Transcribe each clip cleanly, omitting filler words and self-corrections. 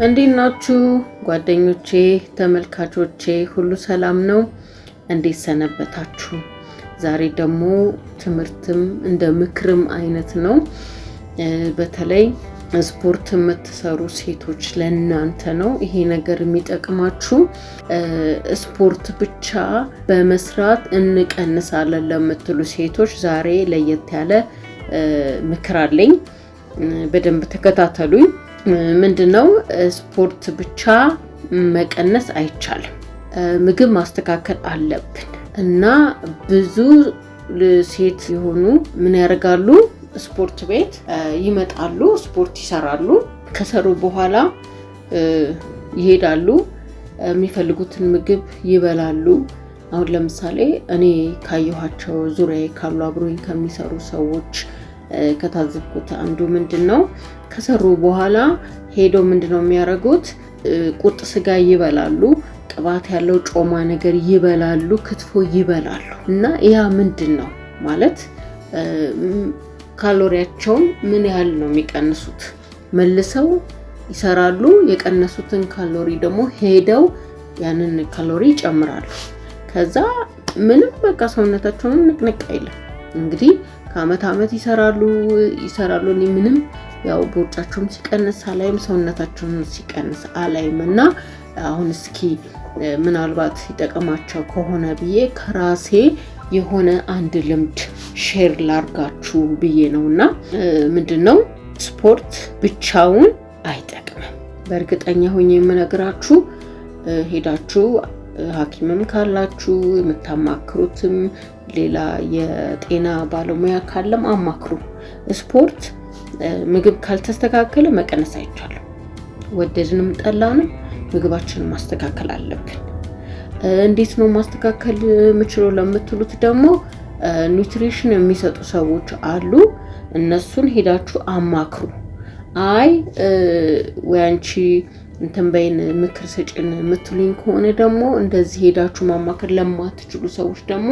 እንዴት ናችሁ ጓደኞቼ ተመልካቾቼ ሁሉ ሰላም ነው? እንዴት ሰነበታችሁ? ዛሬ ደግሞ ትምህርትም እንደ ምክርም አይነት ነው። በተለይ ስፖርት የምትሰሩ ሴቶች ለእናንተ ነው ይሄ ነገር የሚጠቅማችሁ። ስፖርት ብቻ በመስራት እንቀንሳለን ለምትሉ ሴቶች ዛሬ ለየት ያለ ምክር አለኝ። በደንብ ተከታተሉኝ። ምንድነው? ስፖርት ብቻ መቀነስ አይቻልም። ምግብ ማስተካከል አለብን እና ብዙ ሴት የሆኑ ምን ያደርጋሉ? ስፖርት ቤት ይመጣሉ፣ ስፖርት ይሰራሉ። ከሰሩ በኋላ ይሄዳሉ፣ የሚፈልጉትን ምግብ ይበላሉ። አሁን ለምሳሌ እኔ ካየኋቸው ዙሪያዬ ካሉ አብሮኝ ከሚሰሩ ሰዎች ከታዘብኩት አንዱ ምንድነው? ከሰሩ በኋላ ሄደው ምንድነው የሚያደርጉት? ቁርጥ ስጋ ይበላሉ፣ ቅባት ያለው ጮማ ነገር ይበላሉ፣ ክትፎ ይበላሉ። እና ያ ምንድነው ማለት ካሎሪያቸውን ምን ያህል ነው የሚቀንሱት? መልሰው ይሰራሉ፣ የቀነሱትን ካሎሪ ደግሞ ሄደው ያንን ካሎሪ ይጨምራሉ። ከዛ ምንም በቃ ሰውነታቸውን ንቅንቅ አይልም። እንግዲህ ከአመት አመት ይሰራሉ። እኔ ምንም ያው ቦርጫቸውም ሲቀንስ አላይም፣ ሰውነታቸውን ሲቀንስ አላይም። እና አሁን እስኪ ምናልባት ይጠቅማቸው ከሆነ ብዬ ከራሴ የሆነ አንድ ልምድ ሼር ላርጋችሁ ብዬ ነውና ምንድነው? ስፖርት ብቻውን አይጠቅምም። በእርግጠኛ ሆኜ የምነግራችሁ ሄዳችሁ ሐኪምም ካላችሁ የምታማክሩትም ሌላ የጤና ባለሙያ ካለም አማክሩ። ስፖርት ምግብ ካልተስተካከለ መቀነስ አይቻልም። ወደድንም ጠላንም ምግባችንን ማስተካከል አለብን። እንዴት ነው ማስተካከል የምችለው ለምትሉት ደግሞ ኒውትሪሽን የሚሰጡ ሰዎች አሉ። እነሱን ሄዳችሁ አማክሩ። አይ ወይ አንቺ እንትን በይን ምክር ስጭን የምትሉኝ ከሆነ ደግሞ እንደዚህ ሄዳችሁ ማማከር ለማትችሉ ሰዎች ደግሞ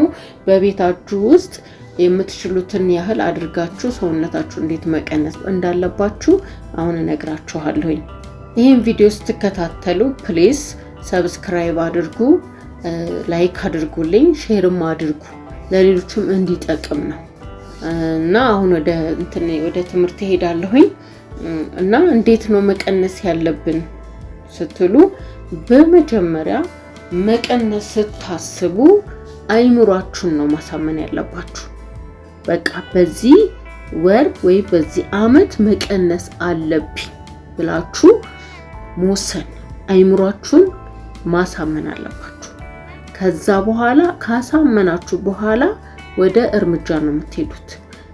በቤታችሁ ውስጥ የምትችሉትን ያህል አድርጋችሁ ሰውነታችሁ እንዴት መቀነስ እንዳለባችሁ አሁን እነግራችኋለሁኝ። ይህን ቪዲዮ ስትከታተሉ ፕሊዝ ሰብስክራይብ አድርጉ፣ ላይክ አድርጉልኝ፣ ሼርም አድርጉ፣ ለሌሎችም እንዲጠቅም ነው። እና አሁን ወደ ትምህርት ሄዳለሁኝ። እና እንዴት ነው መቀነስ ያለብን ስትሉ በመጀመሪያ መቀነስ ስታስቡ አይምሯችሁን ነው ማሳመን ያለባችሁ። በቃ በዚህ ወር ወይ በዚህ አመት መቀነስ አለብኝ ብላችሁ መወሰን፣ አይምሯችሁን ማሳመን አለባችሁ። ከዛ በኋላ ካሳመናችሁ በኋላ ወደ እርምጃ ነው የምትሄዱት።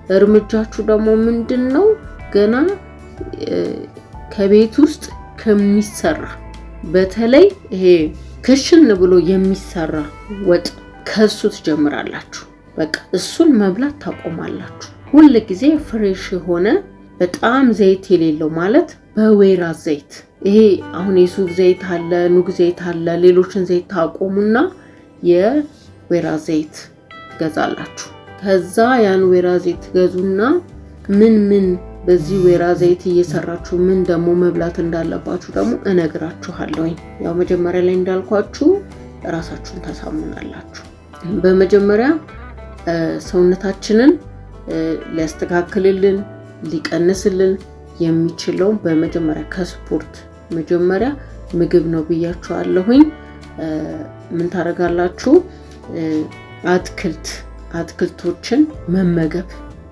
እርምጃችሁ ደግሞ ምንድነው? ገና ከቤት ውስጥ ከሚሰራ በተለይ ይሄ ክሽን ብሎ የሚሰራ ወጥ ከሱ ትጀምራላችሁ። በቃ እሱን መብላት ታቆማላችሁ። ሁሉ ጊዜ ፍሬሽ የሆነ በጣም ዘይት የሌለው ማለት በወይራ ዘይት፣ ይሄ አሁን የሱፍ ዘይት አለ፣ ኑግ ዘይት አለ፣ ሌሎችን ዘይት ታቆሙና የወይራ ዘይት ገዛላችሁ። ከዛ ያን ወይራ ዘይት ገዙና ምን በዚህ ወይራ ዘይት እየሰራችሁ ምን ደግሞ መብላት እንዳለባችሁ ደግሞ እነግራችኋለሁ። ያው መጀመሪያ ላይ እንዳልኳችሁ ራሳችሁን ታሳምናላችሁ። በመጀመሪያ ሰውነታችንን ሊያስተካክልልን ሊቀንስልን የሚችለው በመጀመሪያ ከስፖርት መጀመሪያ ምግብ ነው ብያችኋለሁኝ። ምን ታደርጋላችሁ?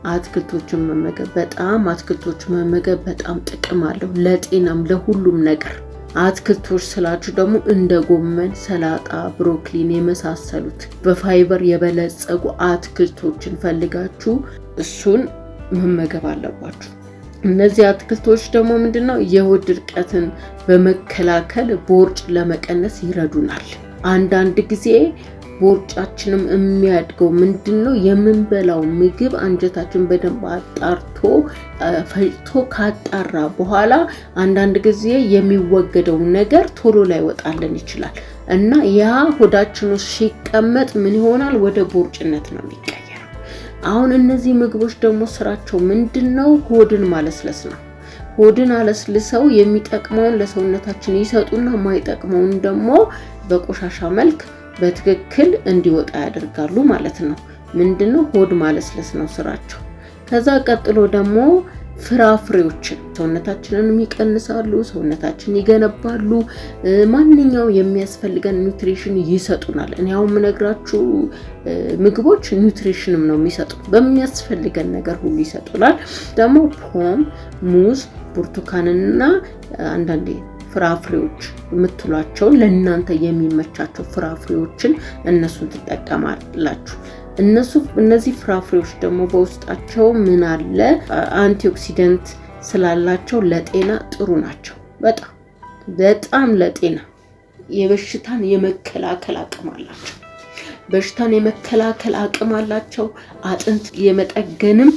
አትክልቶችን መመገብ በጣም ጥቅም አለው ለጤናም ለሁሉም ነገር። አትክልቶች ስላችሁ ደግሞ እንደ ጎመን፣ ሰላጣ፣ ብሮኮሊን የመሳሰሉት በፋይበር የበለጸጉ አትክልቶችን ፈልጋችሁ እሱን መመገብ አለባችሁ። እነዚህ አትክልቶች ደግሞ ምንድነው? የሆድ ድርቀትን በመከላከል ቦርጭ ለመቀነስ ይረዱናል። አንዳንድ ጊዜ ቦርጫችንም የሚያድገው ምንድነው? የምንበላው ምግብ አንጀታችን በደንብ አጣርቶ ፈጭቶ ካጣራ በኋላ አንዳንድ ጊዜ የሚወገደው ነገር ቶሎ ላይ ወጣልን ይችላል እና ያ ሆዳችን ውስጥ ሲቀመጥ ምን ይሆናል? ወደ ቦርጭነት ነው የሚቀየረው። አሁን እነዚህ ምግቦች ደግሞ ስራቸው ምንድነው? ሆድን ማለስለስ ነው። ሆድን አለስልሰው የሚጠቅመውን ለሰውነታችን ይሰጡና የማይጠቅመውን ደግሞ በቆሻሻ መልክ በትክክል እንዲወጣ ያደርጋሉ ማለት ነው። ምንድነው? ሆድ ማለስለስ ነው ስራቸው። ከዛ ቀጥሎ ደግሞ ፍራፍሬዎችን ሰውነታችንን ይቀንሳሉ፣ ሰውነታችንን ይገነባሉ፣ ማንኛውም የሚያስፈልገን ኒውትሪሽን ይሰጡናል። እኔ አሁን የምነግራችሁ ምግቦች ኒውትሪሽንም ነው የሚሰጡ፣ በሚያስፈልገን ነገር ሁሉ ይሰጡናል። ደግሞ ፖም፣ ሙዝ፣ ብርቱካንና አንዳንዴ ፍራፍሬዎች የምትሏቸውን ለእናንተ የሚመቻቸው ፍራፍሬዎችን እነሱን ትጠቀማላችሁ። እነዚህ ፍራፍሬዎች ደግሞ በውስጣቸው ምን አለ? አንቲኦክሲደንት ስላላቸው ለጤና ጥሩ ናቸው። በጣም ለጤና የበሽታን የመከላከል አቅም አላቸው። በሽታን የመከላከል አቅም አላቸው። አጥንት የመጠገንም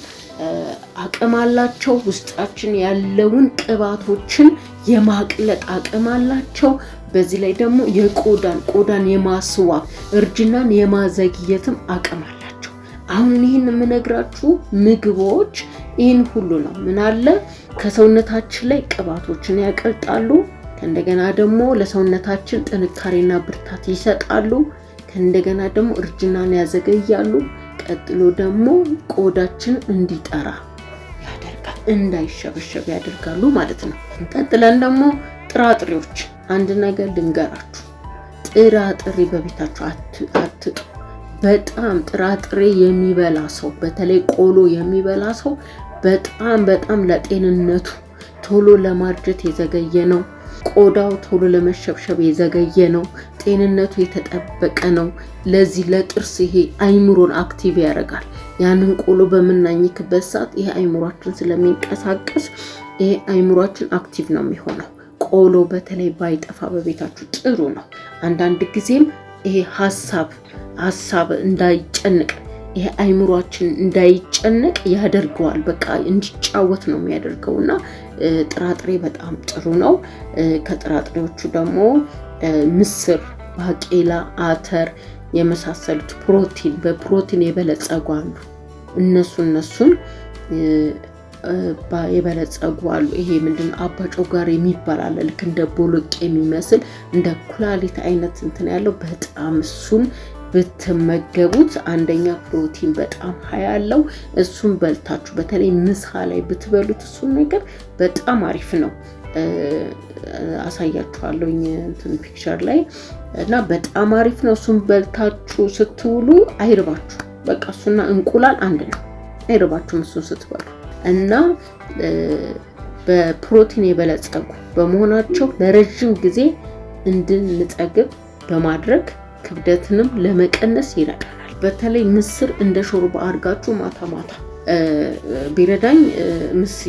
አቅም አላቸው። ውስጣችን ያለውን ቅባቶችን የማቅለጥ አቅም አላቸው። በዚህ ላይ ደግሞ ቆዳን የማስዋብ እርጅናን የማዘግየትም አቅም አላቸው። አሁን ይህን የምነግራችሁ ምግቦች ይህን ሁሉ ነው። ምን አለ? ከሰውነታችን ላይ ቅባቶችን ያቀልጣሉ። ከእንደገና ደግሞ ለሰውነታችን ጥንካሬና ብርታት ይሰጣሉ። ከእንደገና ደግሞ እርጅናን ያዘገያሉ። ቀጥሎ ደግሞ ቆዳችን እንዲጠራ ያደርጋል፣ እንዳይሸበሸብ ያደርጋሉ ማለት ነው። ቀጥለን ደግሞ ጥራጥሬዎች። አንድ ነገር ልንገራችሁ፣ ጥራጥሬ በቤታችሁ አትጡ። በጣም ጥራጥሬ የሚበላ ሰው፣ በተለይ ቆሎ የሚበላ ሰው በጣም ለጤንነቱ ቶሎ ለማርጀት የዘገየ ነው። ቆዳው ቶሎ ለመሸብሸብ የዘገየ ነው። ጤንነቱ የተጠበቀ ነው። ለዚህ ለጥርስ ይሄ አይምሮን አክቲቭ ያደርጋል። ያንን ቆሎ በምናኝክበት ሰዓት ይሄ አይምሮአችን ስለሚንቀሳቀስ ይሄ አይምሮአችን አክቲቭ ነው የሚሆነው። ቆሎ በተለይ ባይጠፋ በቤታችሁ ጥሩ ነው። አንዳንድ ጊዜም ይሄ ሀሳብ እንዳይጨንቅ፣ ይሄ አይምሮአችን እንዳይጨነቅ ያደርገዋል። በቃ እንዲጫወት ነው የሚያደርገውና ጥራጥሬ በጣም ጥሩ ነው። ከጥራጥሬዎቹ ደግሞ ምስር፣ ባቄላ፣ አተር የመሳሰሉት በፕሮቲን የበለጸጉ አሉ። እነሱን የበለጸጉ አሉ። ይሄ ምንድነው? አባጮጋር የሚባል አለ። ልክ እንደ ቦሎቄ የሚመስል እንደ ኩላሊት አይነት እንትን ያለው በጣም እሱን ብትመገቡት አንደኛ ፕሮቲን በጣም ሀይ ያለው እሱን በልታችሁ በተለይ ምሳ ላይ ብትበሉት እሱን ነገር በጣም አሪፍ ነው። አሳያችኋለሁኝ እንትን ፒክቸር ላይ እና በጣም አሪፍ ነው። እሱን በልታችሁ ስትውሉ አይርባችሁ። በቃ እሱና እንቁላል አንድ ነው። አይርባችሁም እሱን ስትበሉ እና በፕሮቲን የበለጸጉ በመሆናቸው ለረጅም ጊዜ እንድንጠግብ በማድረግ ክብደትንም ለመቀነስ ይረዳናል። በተለይ ምስር እንደ ሾርባ አድርጋችሁ ማታ ቢረዳኝ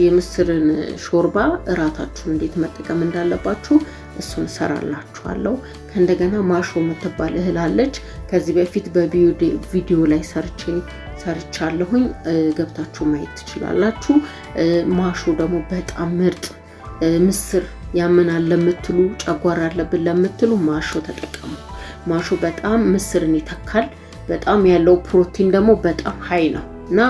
የምስርን ሾርባ እራታችሁን እንዴት መጠቀም እንዳለባችሁ እሱን ሰራላችኋለሁ። ከእንደገና ማሾ የምትባል እህል አለች። ከዚህ በፊት በቪዲዮ ላይ ሰርቻለሁኝ፣ ገብታችሁ ማየት ትችላላችሁ። ማሾ ደግሞ በጣም ምርጥ ምስር ያመናል ለምትሉ፣ ጨጓራ አለብን ለምትሉ ማሾ ተጠቀሙ። ማሾ በጣም ምስርን ይተካል። በጣም ያለው ፕሮቲን ደግሞ በጣም ሀይ ነው እና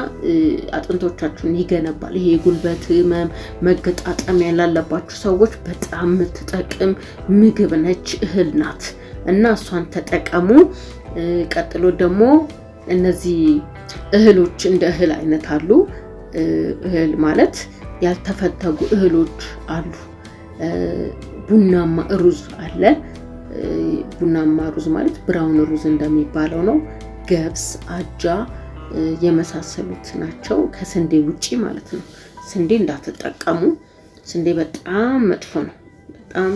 አጥንቶቻችሁን ይገነባል። ይሄ የጉልበት ህመም፣ መገጣጠም ያላለባችሁ ሰዎች በጣም የምትጠቅም ምግብ ነች፣ እህል ናት እና እሷን ተጠቀሙ። ቀጥሎ ደግሞ እነዚህ እህሎች እንደ እህል አይነት አሉ። እህል ማለት ያልተፈተጉ እህሎች አሉ። ቡናማ ሩዝ አለ። ቡናማ ሩዝ ማለት ብራውን ሩዝ እንደሚባለው ነው። ገብስ፣ አጃ የመሳሰሉት ናቸው። ከስንዴ ውጪ ማለት ነው። ስንዴ እንዳትጠቀሙ። ስንዴ በጣም መጥፎ ነው። በጣም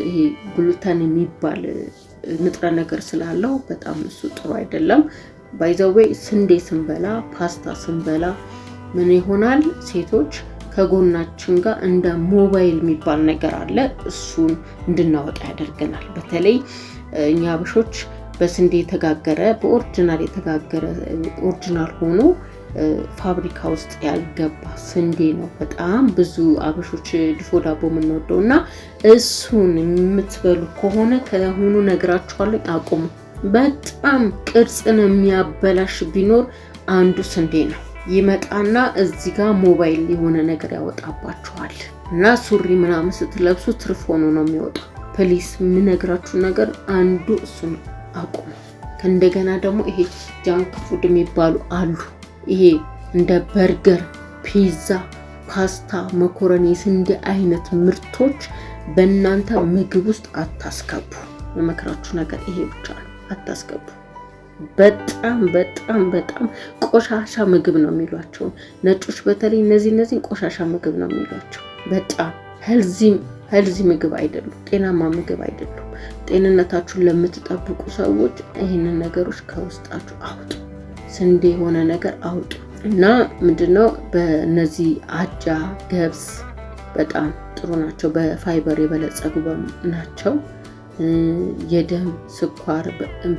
ይሄ ግሉተን የሚባል ንጥረ ነገር ስላለው በጣም እሱ ጥሩ አይደለም። ባይዘዌይ ስንዴ ስንበላ፣ ፓስታ ስንበላ ምን ይሆናል? ሴቶች ከጎናችን ጋር እንደ ሞባይል የሚባል ነገር አለ። እሱን እንድናወጣ ያደርገናል። በተለይ እኛ አበሾች በስንዴ የተጋገረ በኦሪጂናል የተጋገረ ኦሪጂናል ሆኖ ፋብሪካ ውስጥ ያልገባ ስንዴ ነው በጣም ብዙ አበሾች ድፎ ዳቦ የምንወደው እና እሱን የምትበሉ ከሆነ ከሆኑ ነግራችኋለሁ፣ አቁሙ። በጣም ቅርጽን የሚያበላሽ ቢኖር አንዱ ስንዴ ነው። ይመጣና እዚህ ጋር ሞባይል የሆነ ነገር ያወጣባችኋል እና ሱሪ ምናምን ስትለብሱ ትርፍ ሆኖ ነው የሚወጣው። ፕሊስ የምነግራችሁ ነገር አንዱ እሱን አቁሙ። ከእንደገና ደግሞ ይሄ ጃንክ ፉድ የሚባሉ አሉ። ይሄ እንደ በርገር፣ ፒዛ፣ ፓስታ፣ መኮረኒ፣ ስንዴ አይነት ምርቶች በእናንተ ምግብ ውስጥ አታስገቡ። የመከራችሁ ነገር ይሄ ብቻ ነው፣ አታስገቡ። በጣም በጣም በጣም ቆሻሻ ምግብ ነው የሚሏቸው ነጮች። በተለይ እነዚህ ቆሻሻ ምግብ ነው የሚሏቸው። በጣም ሄልዚ ምግብ አይደሉም፣ ጤናማ ምግብ አይደሉም። ጤንነታችሁን ለምትጠብቁ ሰዎች ይህንን ነገሮች ከውስጣችሁ አውጡ። ስንዴ የሆነ ነገር አውጡ እና ምንድነው በእነዚህ አጃ፣ ገብስ በጣም ጥሩ ናቸው። በፋይበር የበለጸጉ ናቸው። የደም ስኳር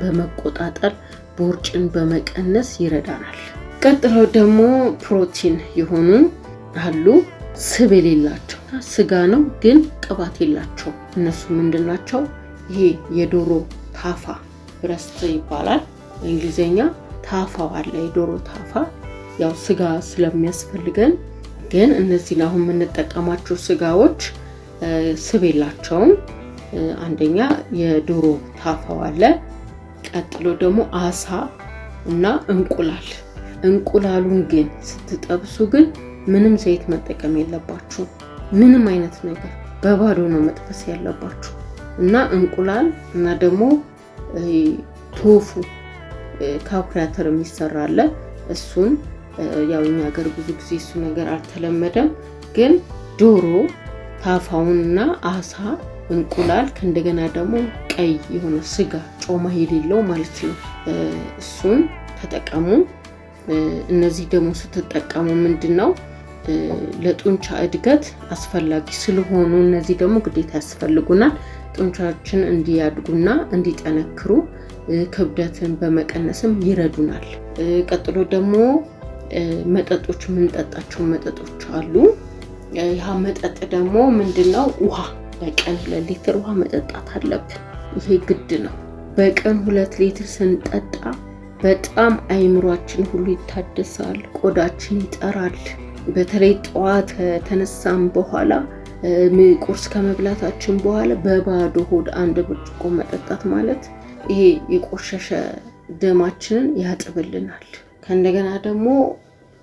በመቆጣጠር ቦርጭን በመቀነስ ይረዳናል። ቀጥለው ደግሞ ፕሮቲን የሆኑ አሉ። ስብ የሌላቸው ስጋ ነው ግን ቅባት የላቸው። እነሱ ምንድናቸው? ይሄ የዶሮ ታፋ ብረስት ይባላል በእንግሊዘኛ። ታፋው አለ፣ የዶሮ ታፋ። ያው ስጋ ስለሚያስፈልገን ግን እነዚህን አሁን የምንጠቀማቸው ስጋዎች ስብ የላቸውም። አንደኛ የዶሮ ታፋው አለ። ቀጥሎ ደግሞ አሳ እና እንቁላል። እንቁላሉን ግን ስትጠብሱ ግን ምንም ዘይት መጠቀም የለባችሁ። ምንም አይነት ነገር በባዶ ነው መጥበስ ያለባችሁ እና እንቁላል እና ደግሞ ቶፉ ከአኩሪ አተር የሚሰራ አለ። እሱን ያው እኛ ሀገር ብዙ ጊዜ እሱ ነገር አልተለመደም። ግን ዶሮ ታፋውንና አሳ፣ እንቁላል ከእንደገና ደግሞ ቀይ የሆነ ስጋ ጮማ የሌለው ማለት ነው፣ እሱን ተጠቀሙ። እነዚህ ደግሞ ስትጠቀሙ ምንድነው ለጡንቻ እድገት አስፈላጊ ስለሆኑ እነዚህ ደግሞ ግዴታ ያስፈልጉናል። ጡንቻችን እንዲያድጉና እንዲጠነክሩ ክብደትን በመቀነስም ይረዱናል። ቀጥሎ ደግሞ መጠጦች፣ የምንጠጣቸው መጠጦች አሉ። ያ መጠጥ ደግሞ ምንድነው? ውሃ። በቀን 2 ሊትር ውሃ መጠጣት አለብን። ይሄ ግድ ነው። በቀን 2 ሊትር ስንጠጣ በጣም አይምሯችን ሁሉ ይታደሳል፣ ቆዳችን ይጠራል። በተለይ ጠዋት ተነሳን በኋላ ቁርስ ከመብላታችን በኋላ በባዶ ሆድ 1 ብርጭቆ መጠጣት ማለት ይሄ የቆሸሸ ደማችንን ያጥብልናል። ከእንደገና ደግሞ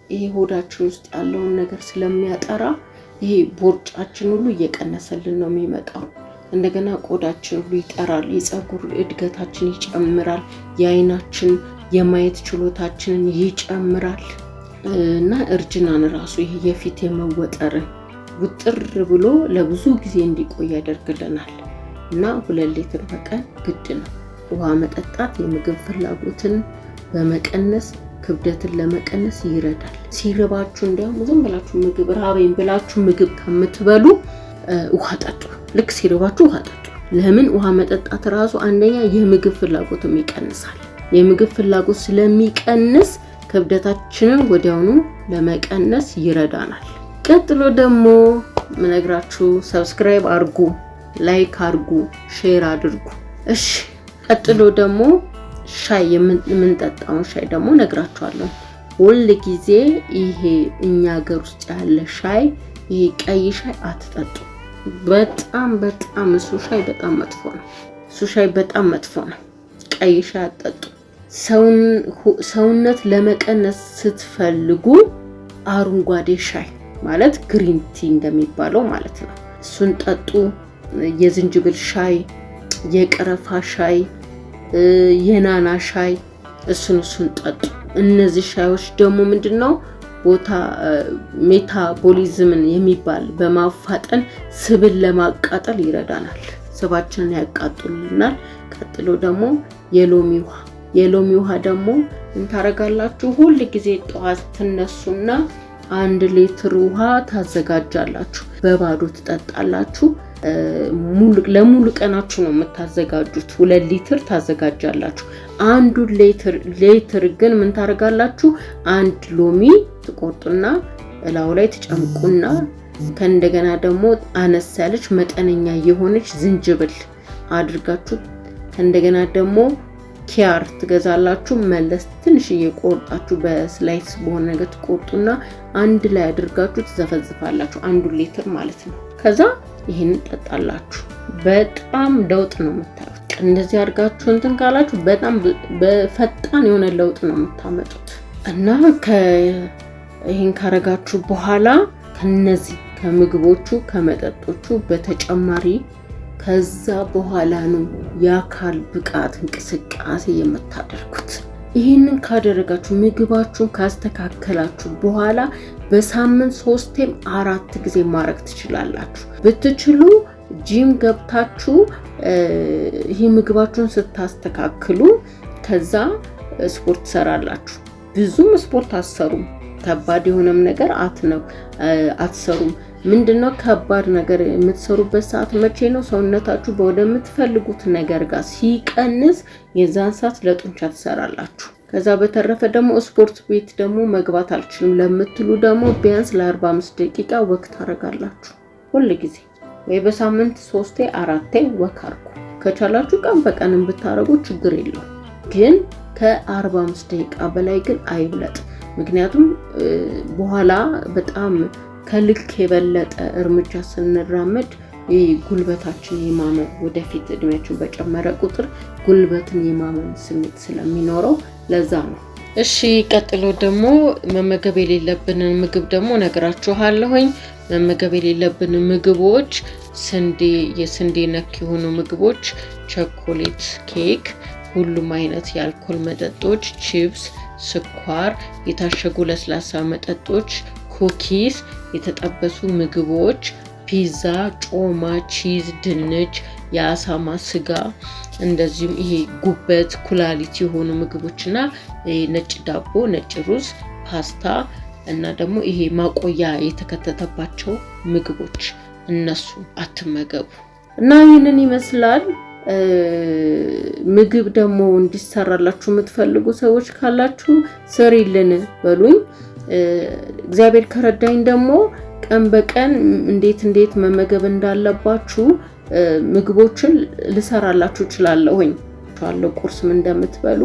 ይሄ ሆዳችን ውስጥ ያለውን ነገር ስለሚያጠራ ይሄ ቦርጫችን ሁሉ እየቀነሰልን ነው የሚመጣው። እንደገና ቆዳችን ሁሉ ይጠራል፣ የፀጉር እድገታችን ይጨምራል፣ የአይናችን የማየት ችሎታችንን ይጨምራል እና እርጅናን ራሱ ይሄ የፊት የመወጠርን ውጥር ብሎ ለብዙ ጊዜ እንዲቆይ ያደርግልናል እና 2 ሊትር በቀን ግድ ነው። ውሃ መጠጣት የምግብ ፍላጎትን በመቀነስ ክብደትን ለመቀነስ ይረዳል። ሲርባችሁ እንዲያውም ዝም ብላችሁ ምግብ ራበኝ ብላችሁ ምግብ ከምትበሉ ውሃ ጠጡ። ልክ ሲርባችሁ ውሃ ጠጡ። ለምን? ውሃ መጠጣት ራሱ አንደኛ የምግብ ፍላጎትም ይቀንሳል። የምግብ ፍላጎት ስለሚቀንስ ክብደታችንን ወዲያውኑ ለመቀነስ ይረዳናል። ቀጥሎ ደግሞ ምነግራችሁ ሰብስክራይብ አድርጉ፣ ላይክ አድርጉ፣ ሼር አድርጉ። እሺ፣ ቀጥሎ ደግሞ ሻይ፣ የምንጠጣውን ሻይ ደግሞ ነግራችኋለሁ። ሁል ጊዜ ይሄ እኛ ሀገር ውስጥ ያለ ሻይ፣ ይሄ ቀይ ሻይ አትጠጡ። በጣም እሱ ሻይ በጣም መጥፎ ነው። እሱ ሻይ በጣም መጥፎ ነው። ቀይ ሻይ አትጠጡ። ሰውነት ለመቀነስ ስትፈልጉ አረንጓዴ ሻይ ማለት ግሪን ቲ እንደሚባለው ማለት ነው፣ እሱን ጠጡ። የዝንጅብል ሻይ፣ የቀረፋ ሻይ፣ የናና ሻይ፣ እሱን ጠጡ። እነዚህ ሻዮች ደግሞ ምንድነው ሜታቦሊዝምን የሚባል በማፋጠን ስብን ለማቃጠል ይረዳናል፣ ስባችንን ያቃጥሉልናል። ቀጥሎ ደግሞ የሎሚ ውሃ ደግሞ እንታረጋላችሁ። ሁል ጊዜ ጠዋት ትነሱና 1 ሊትር ውሃ ታዘጋጃላችሁ፣ በባዶ ትጠጣላችሁ። ለሙሉ ቀናችሁ ነው የምታዘጋጁት። 2 ሊትር ታዘጋጃላችሁ። 1 ሊትር ግን ምን ታረጋላችሁ? 1 ሎሚ ትቆርጡና እላው ላይ ትጨምቁና ከእንደገና ደግሞ አነስ ያለች መጠነኛ የሆነች ዝንጅብል አድርጋችሁ ከእንደገና ደግሞ ኪያር ትገዛላችሁ። መለስ ትንሽዬ ቆርጣችሁ በስላይስ በሆነ ነገር ትቆርጡና አንድ ላይ አድርጋችሁ ትዘፈዝፋላችሁ 1 ሊትር ማለት ነው። ከዛ ይሄን ጠጣላችሁ። በጣም ለውጥ ነው የምታዩት። እንደዚህ አድርጋችሁ እንትን ካላችሁ በጣም በፈጣን የሆነ ለውጥ ነው የምታመጡት። እና ይሄን ካረጋችሁ በኋላ ከነዚህ ከምግቦቹ ከመጠጦቹ በተጨማሪ ከዛ በኋላ ነው የአካል ብቃት እንቅስቃሴ የምታደርጉት። ይሄንን ካደረጋችሁ ምግባችሁን ካስተካከላችሁ በኋላ በሳምንት 3ም 4 ጊዜ ማድረግ ትችላላችሁ። ብትችሉ ጂም ገብታችሁ ይሄ ምግባችሁን ስታስተካክሉ ከዛ ስፖርት ሰራላችሁ። ብዙም ስፖርት አትሰሩም። ከባድ የሆነም ነገር አትሰሩም። ምንድነው ከባድ ነገር የምትሰሩበት ሰዓት መቼ ነው? ሰውነታችሁ ወደምትፈልጉት ነገር ጋር ሲቀንስ የዛን ሰዓት ለጡንቻ ትሰራላችሁ። ከዛ በተረፈ ደግሞ ስፖርት ቤት ደግሞ መግባት አልችልም ለምትሉ ደግሞ ቢያንስ ለ45 ደቂቃ ወክ ታረጋላችሁ። ሁሉ ጊዜ ወይ በሳምንት 3 4 ወክ አርጉ። ከቻላችሁ ቀን በቀን ብታረጉ ችግር የለው፣ ግን ከ45 ደቂቃ በላይ ግን አይብለጥ። ምክንያቱም በኋላ በጣም ከልክ የበለጠ እርምጃ ስንራመድ ጉልበታችን የማመን ወደፊት እድሜያችን በጨመረ ቁጥር ጉልበትን የማመን ስሜት ስለሚኖረው ለዛ ነው። እሺ ቀጥሎ ደግሞ መመገብ የሌለብንን ምግብ ደግሞ ነግራችኋለሁኝ። መመገብ የሌለብን ምግቦች የስንዴ ነክ የሆኑ ምግቦች፣ ቸኮሌት፣ ኬክ፣ ሁሉም አይነት የአልኮል መጠጦች፣ ቺፕስ፣ ስኳር፣ የታሸጉ ለስላሳ መጠጦች፣ ኩኪስ፣ የተጠበሱ ምግቦች፣ ፒዛ፣ ጮማ፣ ቺዝ፣ ድንች፣ የአሳማ ስጋ፣ እንደዚሁም ይሄ ጉበት፣ ኩላሊት የሆኑ ምግቦችና ነጭ ዳቦ፣ ነጭ ሩዝ፣ ፓስታ እና ደግሞ ይሄ ማቆያ የተከተተባቸው ምግቦች እነሱ አትመገቡ። እና ይሄንን ይመስላል። ምግብ ደግሞ እንዲሰራላችሁ የምትፈልጉ ሰዎች ካላችሁ ስሪልን በሉኝ። እግዚአብሔር ከረዳኝ ደግሞ ቀን በቀን እንዴት መመገብ እንዳለባችሁ ምግቦችን ልሰራላችሁ እችላለሁኝ። ቁርስ ምን እንደምትበሉ፣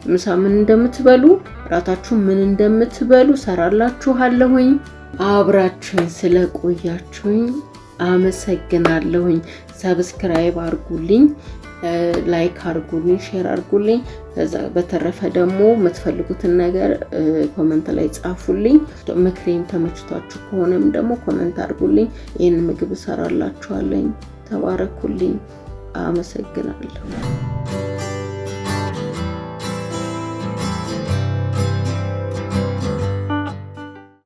ምሳ ምን እንደምትበሉ፣ ራታችሁ ምን እንደምትበሉ ሰራላችኋለሁኝ። አብራችሁኝ ስለቆያችሁኝ አመሰግናለሁኝ። ሰብስክራይብ አድርጉልኝ፣ ላይክ አድርጉልኝ፣ ሼር አድርጉልኝ። ከዛ በተረፈ ደግሞ የምትፈልጉትን ነገር ኮሜንት ላይ ጻፉልኝ። ምክሬን ተመችቷችሁ ከሆነም ደግሞ ኮሜንት አድርጉልኝ። ይሄን ምግብ ሰራላችኋለሁ። ተባረኩልኝ። አመሰግናለሁ።